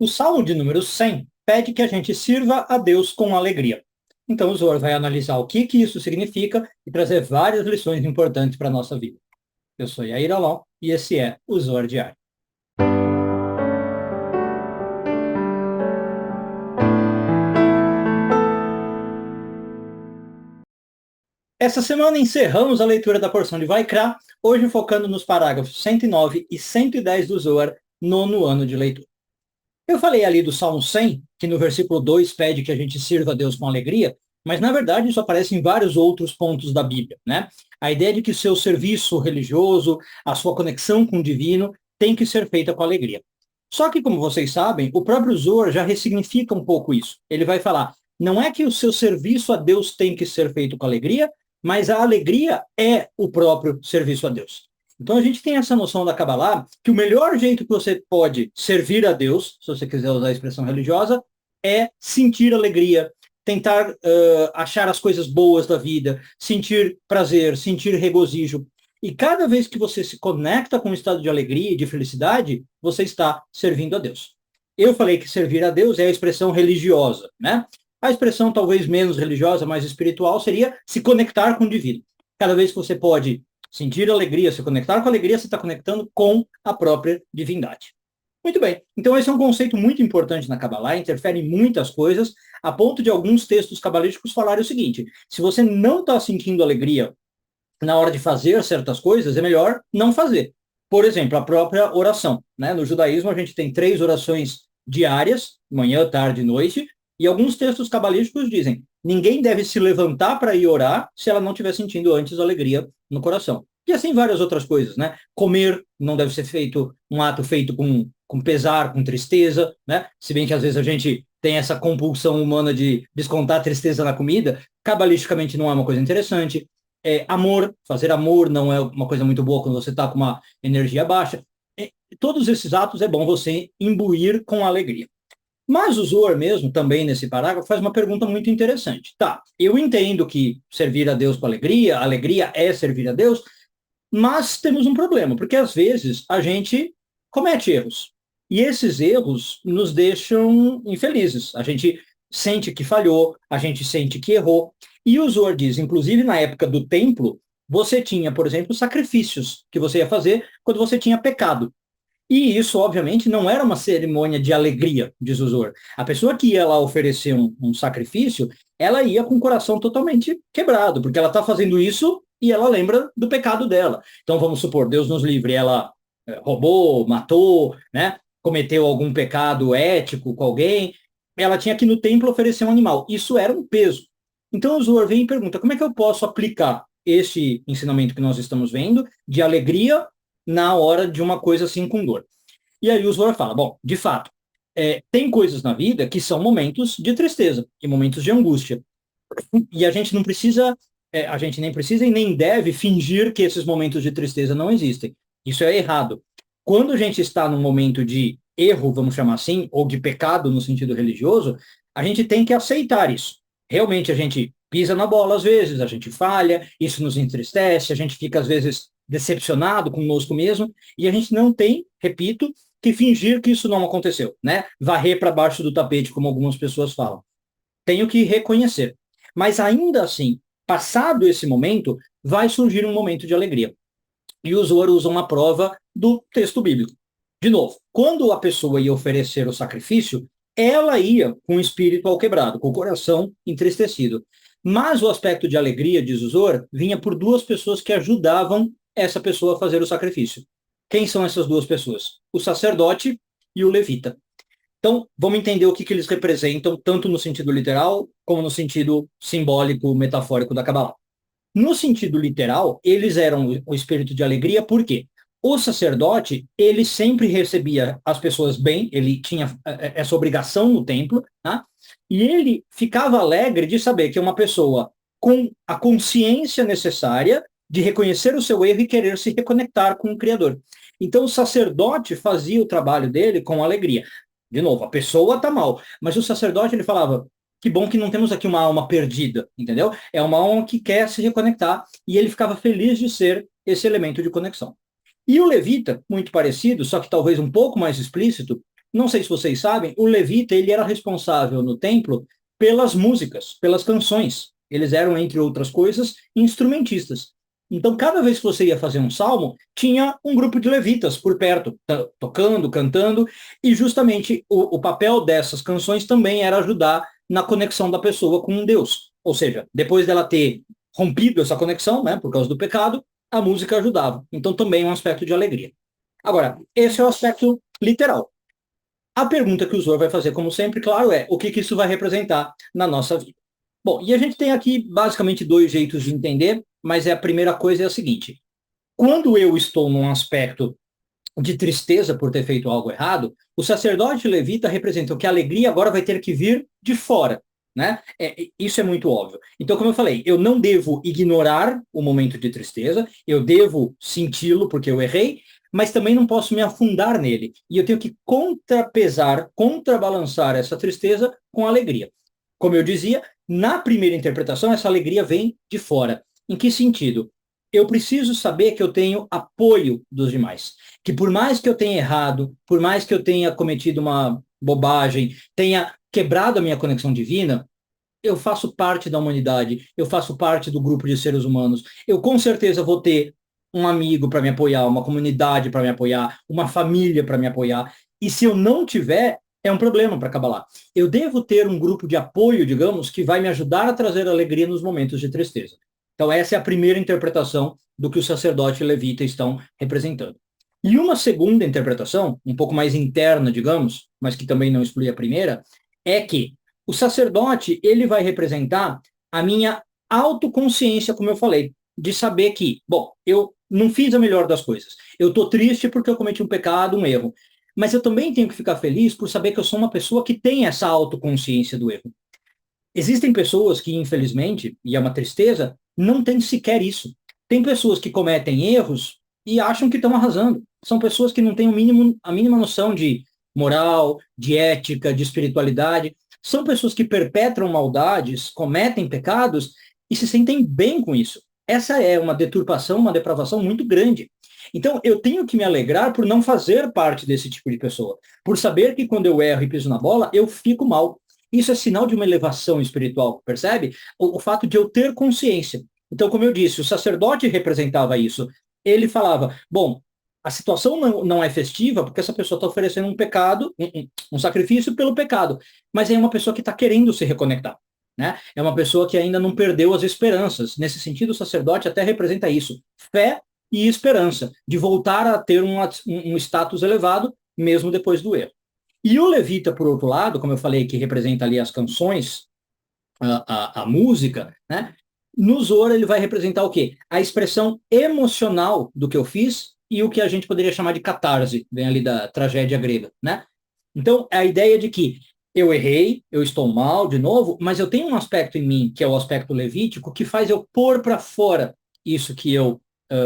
O Salmo de número 100 pede que a gente sirva a Deus com alegria. Então, o Zohar vai analisar o que isso significa e trazer várias lições importantes para a nossa vida. Eu sou Yair Alon e esse é o Zohar Diário. Essa semana encerramos a leitura da porção de Vaikra, hoje focando nos parágrafos 109 e 110 do Zohar, nono ano de leitura. Eu falei ali do Salmo 100, que no versículo 2 pede que a gente sirva a Deus com alegria, mas na verdade isso aparece em vários outros pontos da Bíblia, né? A ideia de que o seu serviço religioso, a sua conexão com o divino, tem que ser feita com alegria. Só que, como vocês sabem, o próprio Zohar já ressignifica um pouco isso. Ele vai falar, não é que o seu serviço a Deus tem que ser feito com alegria, mas a alegria é o próprio serviço a Deus. Então a gente tem essa noção da Kabbalah que o melhor jeito que você pode servir a Deus, se você quiser usar a expressão religiosa, é sentir alegria, tentar achar as coisas boas da vida, sentir prazer, sentir regozijo. E cada vez que você se conecta com um estado de alegria e de felicidade, você está servindo a Deus. Eu falei que servir a Deus é a expressão religiosa, né? A expressão talvez menos religiosa, mais espiritual, seria se conectar com o divino. Cada vez que você pode sentir alegria, se conectar com alegria, você está conectando com a própria divindade. Muito bem, então esse é um conceito muito importante na Kabbalah, interfere em muitas coisas, a ponto de alguns textos cabalísticos falarem o seguinte, se você não está sentindo alegria na hora de fazer certas coisas, é melhor não fazer. Por exemplo, a própria oração, né? No judaísmo a gente tem 3 orações diárias, manhã, tarde e noite, e alguns textos cabalísticos dizem, ninguém deve se levantar para ir orar se ela não estiver sentindo antes alegria no coração. E assim várias outras coisas, né? Comer não deve ser feito um ato feito com pesar, com tristeza, né? Se bem que às vezes a gente tem essa compulsão humana de descontar a tristeza na comida, cabalisticamente não é uma coisa interessante. Amor, fazer amor não é uma coisa muito boa quando você está com uma energia baixa. Todos esses atos é bom você imbuir com alegria. Mas o Zohar mesmo, também nesse parágrafo, faz uma pergunta muito interessante. Tá, eu entendo que servir a Deus com alegria, alegria é servir a Deus, mas temos um problema, porque às vezes a gente comete erros. E esses erros nos deixam infelizes. A gente sente que falhou, a gente sente que errou. E o Zohar diz, inclusive na época do templo, você tinha, por exemplo, sacrifícios que você ia fazer quando você tinha pecado. E isso, obviamente, não era uma cerimônia de alegria, diz o Zohar. A pessoa que ia lá oferecer um sacrifício, ela ia com o coração totalmente quebrado, porque ela está fazendo isso e ela lembra do pecado dela. Então, vamos supor, Deus nos livre, ela roubou, matou, né? Cometeu algum pecado ético com alguém, ela tinha que ir no templo oferecer um animal. Isso era um peso. Então, o Zohar vem e pergunta, como é que eu posso aplicar esse ensinamento que nós estamos vendo de alegria na hora de uma coisa assim com dor? E aí o Zohar fala, bom, de fato, tem coisas na vida que são momentos de tristeza e momentos de angústia. E a gente não precisa, a gente nem precisa e nem deve fingir que esses momentos de tristeza não existem. Isso é errado. Quando a gente está num momento de erro, vamos chamar assim, ou de pecado no sentido religioso, a gente tem que aceitar isso. Realmente a gente pisa na bola às vezes, a gente falha, isso nos entristece, a gente fica às vezes decepcionado conosco mesmo, e a gente não tem, repito, que fingir que isso não aconteceu, né? Varrer para baixo do tapete, como algumas pessoas falam. Tenho que reconhecer. Mas ainda assim, passado esse momento, vai surgir um momento de alegria. E o Zohar usa uma prova do texto bíblico. De novo, quando a pessoa ia oferecer o sacrifício, ela ia com o espírito ao quebrado, com o coração entristecido. Mas o aspecto de alegria, diz o Zohar, vinha por 2 pessoas que ajudavam essa pessoa a fazer o sacrifício. Quem são essas 2 pessoas? O sacerdote e o levita. Então, vamos entender o que eles representam, tanto no sentido literal, como no sentido simbólico, metafórico da Kabbalah. No sentido literal, eles eram o espírito de alegria, por quê? O sacerdote, ele sempre recebia as pessoas bem, ele tinha essa obrigação no templo, né? E ele ficava alegre de saber que uma pessoa com a consciência necessária de reconhecer o seu erro e querer se reconectar com o Criador. Então, o sacerdote fazia o trabalho dele com alegria. De novo, a pessoa está mal, mas o sacerdote, ele falava, que bom que não temos aqui uma alma perdida, entendeu? É uma alma que quer se reconectar, e ele ficava feliz de ser esse elemento de conexão. E o levita, muito parecido, só que talvez um pouco mais explícito, não sei se vocês sabem, o levita ele era responsável no templo pelas músicas, pelas canções. Eles eram, entre outras coisas, instrumentistas. Então, cada vez que você ia fazer um salmo, tinha um grupo de levitas por perto, tocando, cantando, e justamente o papel dessas canções também era ajudar na conexão da pessoa com Deus. Ou seja, depois dela ter rompido essa conexão, né, por causa do pecado, a música ajudava. Então, também é um aspecto de alegria. Agora, esse é o aspecto literal. A pergunta que o Zor vai fazer, como sempre, claro, é o que, que isso vai representar na nossa vida. Bom, e a gente tem aqui basicamente dois jeitos de entender, mas a primeira coisa é a seguinte: quando eu estou num aspecto de tristeza por ter feito algo errado, o sacerdote levita representa que a alegria agora vai ter que vir de fora. Né? Isso é muito óbvio. Então, como eu falei, eu não devo ignorar o momento de tristeza, eu devo senti-lo porque eu errei, mas também não posso me afundar nele. E eu tenho que contrapesar, contrabalançar essa tristeza com alegria. Como eu dizia, na primeira interpretação, essa alegria vem de fora. Em que sentido? Eu preciso saber que eu tenho apoio dos demais. Que por mais que eu tenha errado, por mais que eu tenha cometido uma bobagem, tenha quebrado a minha conexão divina, eu faço parte da humanidade, eu faço parte do grupo de seres humanos. Eu com certeza vou ter um amigo para me apoiar, uma comunidade para me apoiar, uma família para me apoiar. E se eu não tiver, é um problema para Kabbalah. Eu devo ter um grupo de apoio, digamos, que vai me ajudar a trazer alegria nos momentos de tristeza. Então, essa é a primeira interpretação do que o sacerdote e levita estão representando. E uma segunda interpretação, um pouco mais interna, digamos, mas que também não exclui a primeira, é que o sacerdote, ele vai representar a minha autoconsciência, como eu falei, de saber que, bom, eu não fiz a melhor das coisas. Eu estou triste porque eu cometi um pecado, um erro. Mas eu também tenho que ficar feliz por saber que eu sou uma pessoa que tem essa autoconsciência do erro. Existem pessoas que, infelizmente, e é uma tristeza, não têm sequer isso. Tem pessoas que cometem erros e acham que estão arrasando. São pessoas que não têm o mínimo, a mínima noção de moral, de ética, de espiritualidade. São pessoas que perpetram maldades, cometem pecados e se sentem bem com isso. Essa é uma deturpação, uma depravação muito grande. Então, eu tenho que me alegrar por não fazer parte desse tipo de pessoa. Por saber que quando eu erro e piso na bola, eu fico mal. Isso é sinal de uma elevação espiritual, percebe? O fato de eu ter consciência. Então, como eu disse, o sacerdote representava isso. Ele falava, bom, a situação não é festiva porque essa pessoa está oferecendo um pecado, um sacrifício pelo pecado, mas é uma pessoa que está querendo se reconectar. Né? É uma pessoa que ainda não perdeu as esperanças. Nesse sentido, o sacerdote até representa isso, fé e esperança, de voltar a ter um status elevado, mesmo depois do erro. E o levita, por outro lado, como eu falei, que representa ali as canções, a música, né? No Zohar ele vai representar o quê? A expressão emocional do que eu fiz e o que a gente poderia chamar de catarse, vem ali da tragédia grega, né? Então, é a ideia de que eu errei, eu estou mal de novo, mas eu tenho um aspecto em mim, que é o aspecto levítico, que faz eu pôr para fora isso que eu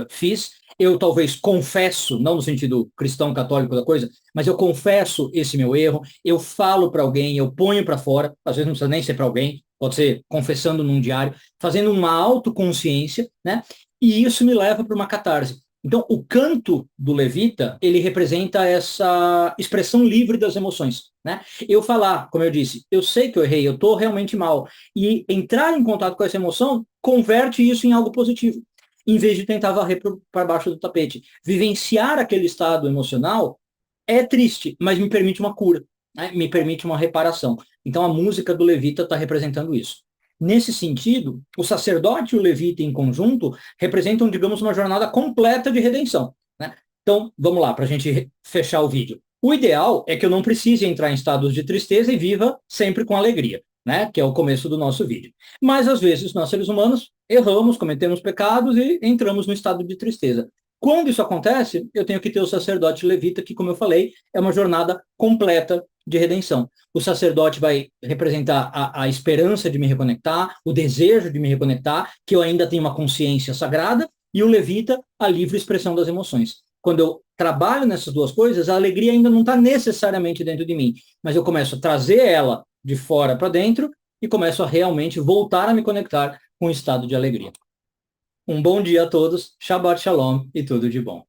fiz. Eu talvez confesso, não no sentido cristão católico da coisa, mas eu confesso esse meu erro, eu falo para alguém, eu ponho para fora, às vezes não precisa nem ser para alguém, pode ser confessando num diário, fazendo uma autoconsciência, né? E isso me leva para uma catarse. Então, o canto do levita, ele representa essa expressão livre das emoções, né? Eu falar, como eu disse, eu sei que eu errei, eu estou realmente mal, e entrar em contato com essa emoção converte isso em algo positivo, em vez de tentar varrer para baixo do tapete. Vivenciar aquele estado emocional é triste, mas me permite uma cura, né? Me permite uma reparação. Então, a música do levita está representando isso. Nesse sentido, o sacerdote e o levita em conjunto representam, digamos, uma jornada completa de redenção. Né? Então, vamos lá, para a gente fechar o vídeo. O ideal é que eu não precise entrar em estados de tristeza e viva sempre com alegria, né? Que é o começo do nosso vídeo. Mas, às vezes, nós seres humanos erramos, cometemos pecados e entramos no estado de tristeza. Quando isso acontece, eu tenho que ter o sacerdote levita, que, como eu falei, é uma jornada completa de redenção. O sacerdote vai representar a esperança de me reconectar, o desejo de me reconectar, que eu ainda tenho uma consciência sagrada, e o levita, a livre expressão das emoções. Quando eu trabalho nessas duas coisas, a alegria ainda não está necessariamente dentro de mim, mas eu começo a trazer ela de fora para dentro e começo a realmente voltar a me conectar com o estado de alegria. Um bom dia a todos, Shabbat Shalom e tudo de bom.